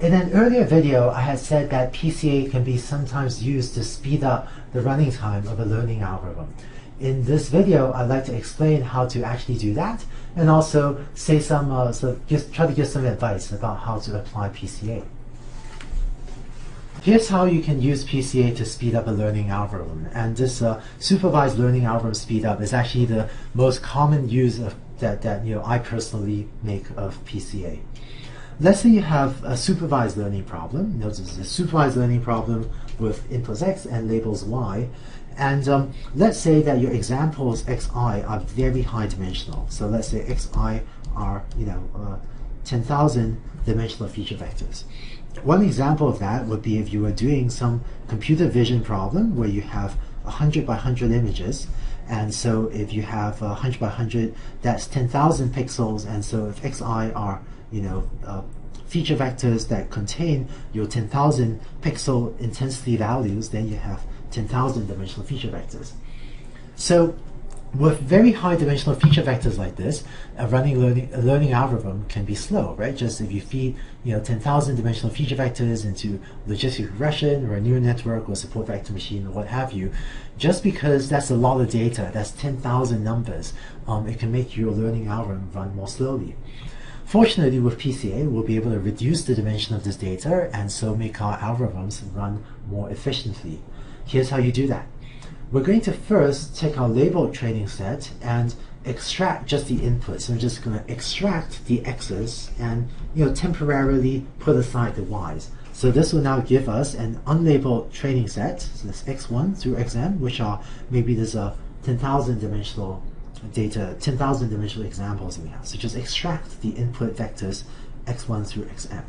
In an earlier video, I had said that PCA can be sometimes used to speed up the running time of a learning algorithm. In this video, I'd like to explain how to actually do that, and also say some, try to give some advice about how to apply PCA. Here's how you can use PCA to speed up a learning algorithm, and this supervised learning algorithm speed up is actually the most common use of that I personally make of PCA. Let's say you have a supervised learning problem. Notice this is a supervised learning problem with inputs x and labels y. And let's say that your examples xi are very high dimensional. So let's say xi are 10,000 dimensional feature vectors. One example of that would be if you were doing some computer vision problem where you have 100 by 100 images. And so if you have 100 by 100, that's 10,000 pixels. And so if xi are feature vectors that contain your 10,000 pixel intensity values, then you have 10,000 dimensional feature vectors. So with very high dimensional feature vectors like this, a learning algorithm can be slow, right? Just if you feed 10,000 dimensional feature vectors into logistic regression or a neural network or support vector machine or what have you, just because that's a lot of data, that's 10,000 numbers, it can make your learning algorithm run more slowly. Fortunately, with PCA, we'll be able to reduce the dimension of this data and so make our algorithms run more efficiently. Here's how you do that. We're going to first take our labeled training set and extract just the inputs. So we're just going to extract the x's and temporarily put aside the y's. So this will now give us an unlabeled training set. So that's x1 through xm, which are maybe there's a 10,000 dimensional data, 10,000 dimensional examples we have. So just extract the input vectors x1 through xm.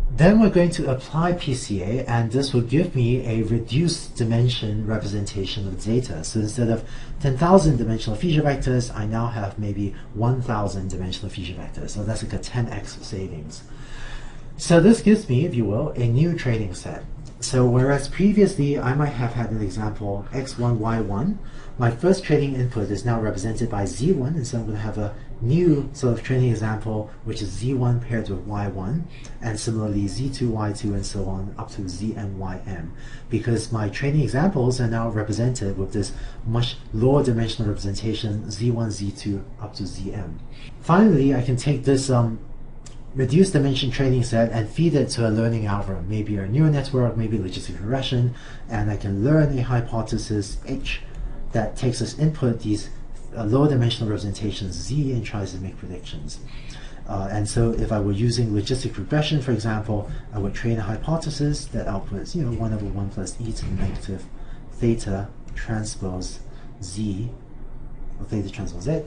Then we're going to apply PCA, and this will give me a reduced dimension representation of the data. So instead of 10,000 dimensional feature vectors, I now have maybe 1,000 dimensional feature vectors. So that's like a 10x savings. So this gives me, if you will, a new training set. So whereas previously I might have had an example x1, y1, my first training input is now represented by z1, and so I'm going to have a new sort of training example which is z1 paired with y1, and similarly z2, y2, and so on up to zm, ym, because my training examples are now represented with this much lower dimensional representation z1, z2 up to zm. Finally, I can take this reduced dimension training set and feed it to a learning algorithm, maybe a neural network, maybe logistic regression, and I can learn a hypothesis H that takes as input these low dimensional representations Z and tries to make predictions. And so if I were using logistic regression, for example, I would train a hypothesis that outputs 1 over 1 plus e to the negative theta transpose Z, or theta transpose Z,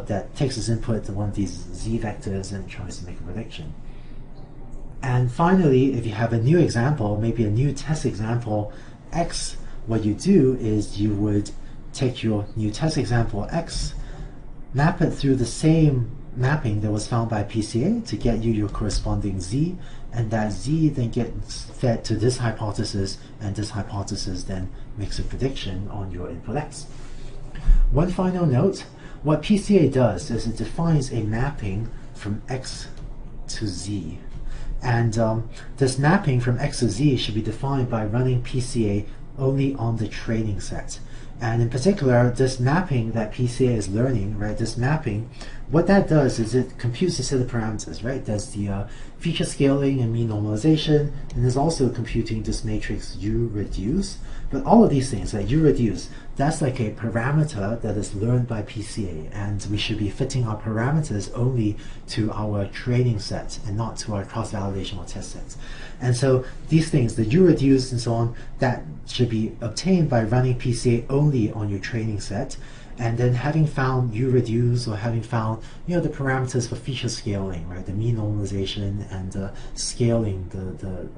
that takes as input one of these Z vectors and tries to make a prediction. And finally, if you have a new example, maybe a new test example X, what you do is you would take your new test example X, map it through the same mapping that was found by PCA to get you your corresponding Z, and that Z then gets fed to this hypothesis, and this hypothesis then makes a prediction on your input X. One final note, what PCA does is it defines a mapping from X to Z. And this mapping from X to Z should be defined by running PCA only on the training set. And in particular, this mapping that PCA is learning, right, this mapping, what that does is it computes a set of parameters, right? It does the feature scaling and mean normalization, and is also computing this matrix U reduce. But all of these things, like U reduce, that's like a parameter that is learned by PCA, and we should be fitting our parameters only to our training set and not to our cross-validation or test sets. And so these things, the U reduce and so on, that should be obtained by running PCA only on your training set, and then having found U reduce, or having found the parameters for feature scaling, right, the mean normalization and scaling, the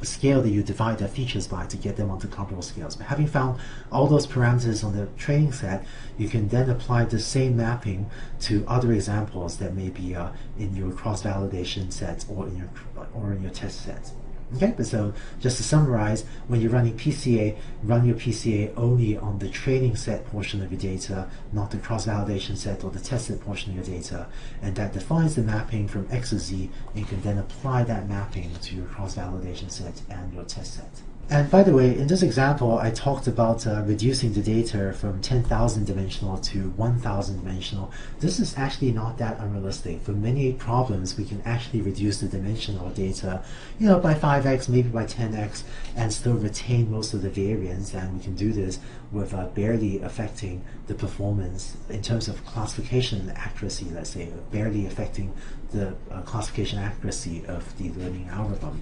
scale that you divide the features by to get them onto comparable scales. But having found all those parameters on the training set, you can then apply the same mapping to other examples that may be in your cross-validation set or in your test set. Okay, but so just to summarize, when you're running PCA, run your PCA only on the training set portion of your data, not the cross-validation set or the test set portion of your data, and that defines the mapping from X to Z, and you can then apply that mapping to your cross-validation set and your test set. And by the way, in this example, I talked about reducing the data from 10,000 dimensional to 1,000 dimensional. This is actually not that unrealistic. For many problems, we can actually reduce the dimensional data, by 5x, maybe by 10x, and still retain most of the variance. And we can do this with barely affecting the performance in terms of classification accuracy, let's say, barely affecting the classification accuracy of the learning algorithm.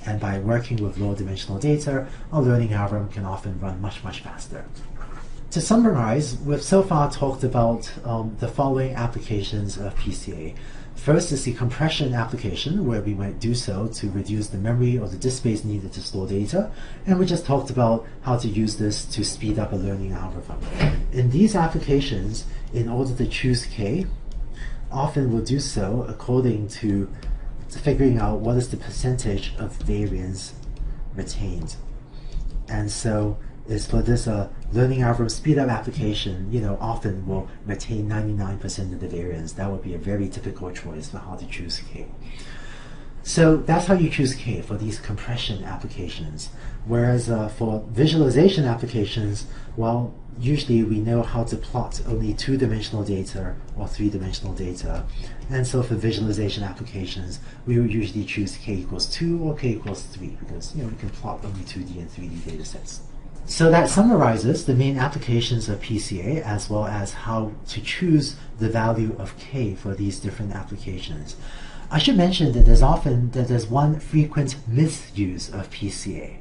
And by working with low dimensional data, our learning algorithm can often run much, much faster. To summarize, we've so far talked about the following applications of PCA. First is the compression application, where we might do so to reduce the memory or the disk space needed to store data. And we just talked about how to use this to speed up a learning algorithm. In these applications, in order to choose K, often we'll do so according to figuring out what is the percentage of variance retained. And so is for this learning algorithm speed up application, often will retain 99% of the variance. That would be a very typical choice for how to choose K. So that's how you choose K for these compression applications. Whereas for visualization applications, well, usually we know how to plot only two-dimensional data or three-dimensional data. And so for visualization applications, we would usually choose K equals 2 or K equals 3 because we can plot only 2D and 3D data sets. So that summarizes the main applications of PCA as well as how to choose the value of K for these different applications. I should mention that there's one frequent misuse of PCA.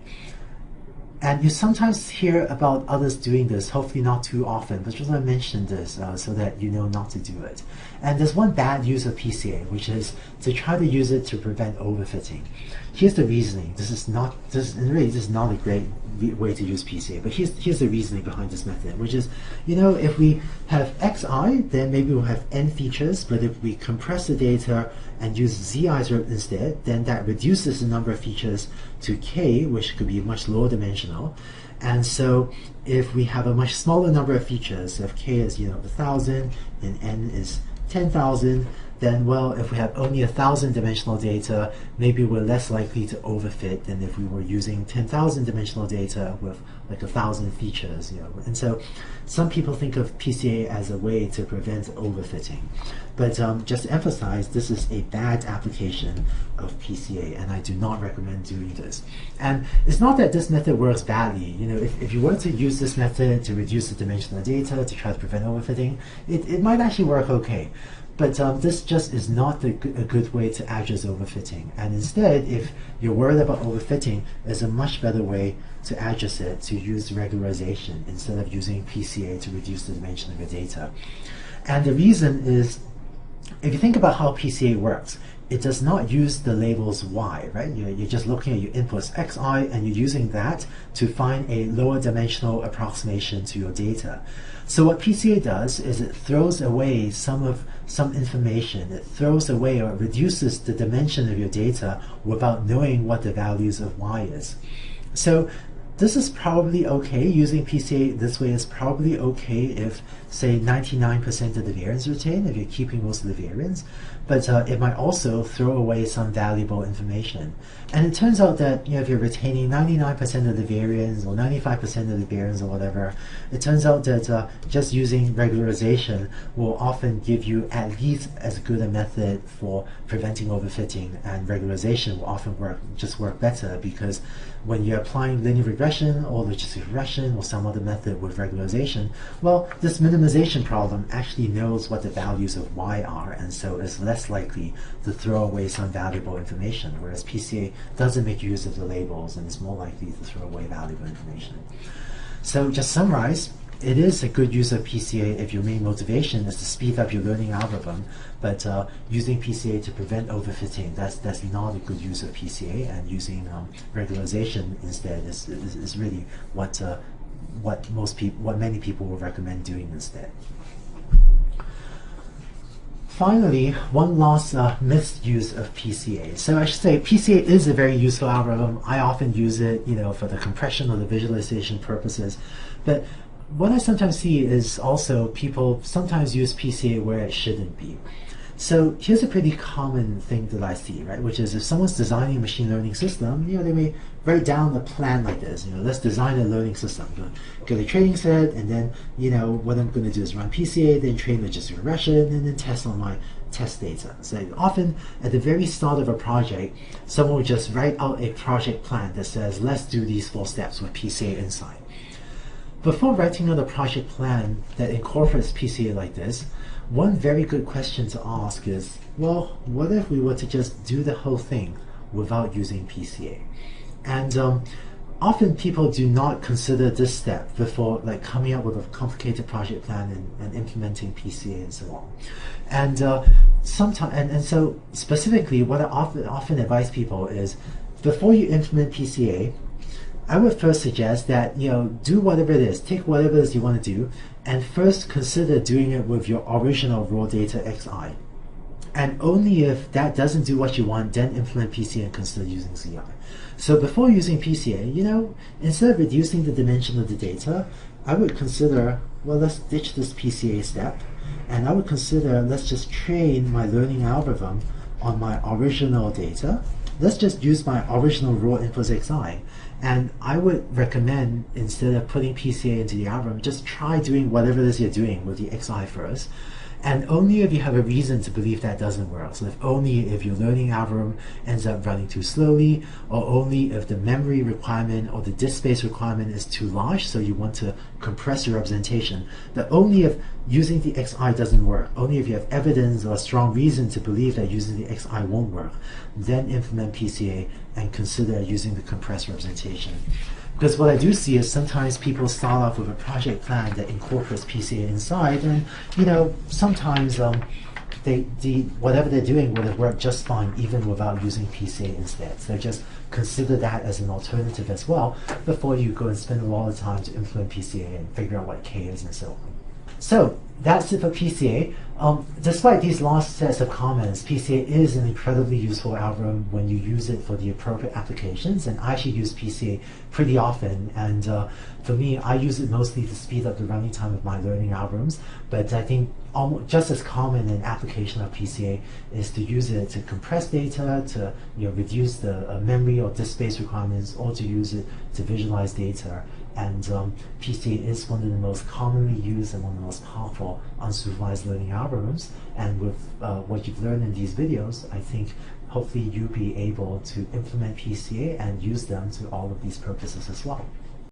And you sometimes hear about others doing this, hopefully not too often, but just want to mention this so that you know not to do it. And there's one bad use of PCA, which is to try to use it to prevent overfitting. Here's the reasoning. This is not a great way to use PCA, but here's the reasoning behind this method, which is, if we have xi, then maybe we'll have n features, but if we compress the data and use zi instead, then that reduces the number of features to k, which could be much lower dimensional. And so if we have a much smaller number of features, if k is 1,000 and n is 10,000, then well, if we have only 1,000 dimensional data, maybe we're less likely to overfit than if we were using 10,000 dimensional data with like 1,000 features. And so some people think of PCA as a way to prevent overfitting. But just to emphasize, this is a bad application of PCA, and I do not recommend doing this. And it's not that this method works badly. If you were to use this method to reduce the dimension of data to try to prevent overfitting, it might actually work okay. But this just is not a good way to address overfitting. And instead, if you're worried about overfitting, there's a much better way to address it, to use regularization instead of using PCA to reduce the dimension of your data. And the reason is, if you think about how PCA works, it does not use the labels y, right? You're just looking at your inputs xi, and you're using that to find a lower dimensional approximation to your data. So what PCA does is it throws away some information. It throws away or reduces the dimension of your data without knowing what the values of y is. So this is probably okay. Using PCA this way is probably okay if, say, 99% of the variance retained, if you're keeping most of the variance, but it might also throw away some valuable information. And it turns out that if you're retaining 99% of the variance or 95% of the variance or whatever, it turns out that just using regularization will often give you at least as good a method for preventing overfitting, and regularization will often work better, because when you're applying linear regression or logistic regression or some other method with regularization, well, this minimization problem actually knows what the values of y are, and so is less likely to throw away some valuable information, whereas PCA doesn't make use of the labels and is more likely to throw away valuable information. So just to summarize, it is a good use of PCA if your main motivation is to speed up your learning algorithm, but using PCA to prevent overfitting, that's not a good use of PCA, and using regularization instead is really what many people will recommend doing instead. Finally, one last misuse of PCA. So I should say PCA is a very useful algorithm. I often use it, for the compression or the visualization purposes. But what I sometimes see is also people sometimes use PCA where it shouldn't be. So here's a pretty common thing that I see, right? Which is if someone's designing a machine learning system, they may write down a plan like this. Let's design a learning system. Get a training set, and then what I'm going to do is run PCA, then train logistic regression, and then test on my test data. So often at the very start of a project, someone will just write out a project plan that says, let's do these 4 steps with PCA inside. Before writing out a project plan that incorporates PCA like this, one very good question to ask is, well, what if we were to just do the whole thing without using PCA? And often people do not consider this step before coming up with a complicated project plan and implementing PCA and so on. And so specifically, what I often advise people is, before you implement PCA, I would first suggest that do whatever it is, take whatever it is you want to do, and first consider doing it with your original raw data xi. And only if that doesn't do what you want, then implement PCA and consider using CI. So before using PCA, instead of reducing the dimension of the data, I would consider, well, let's ditch this PCA step, and I would consider, let's just train my learning algorithm on my original data. Let's just use my original raw inputs xi. And I would recommend, instead of putting PCA into the algorithm, just try doing whatever it is you're doing with the xi first. And only if you have a reason to believe that doesn't work. So only if your learning algorithm ends up running too slowly, or only if the memory requirement or the disk space requirement is too large, so you want to compress your representation. But only if using the xi doesn't work, only if you have evidence or a strong reason to believe that using the xi won't work, then implement PCA and consider using the compressed representation. Because what I do see is sometimes people start off with a project plan that incorporates PCA inside, and sometimes whatever they're doing would have worked just fine even without using PCA instead. So just consider that as an alternative as well before you go and spend a lot of time to implement PCA and figure out what K is and so on. So that's it for PCA. Despite these last sets of comments, PCA is an incredibly useful algorithm when you use it for the appropriate applications, and I actually use PCA pretty often, and for me, I use it mostly to speed up the running time of my learning algorithms, but I think almost just as common an application of PCA is to use it to compress data, to reduce the memory or disk space requirements, or to use it to visualize data. And PCA is one of the most commonly used and one of the most powerful unsupervised learning algorithms. And with what you've learned in these videos, I think hopefully you'll be able to implement PCA and use them to all of these purposes as well.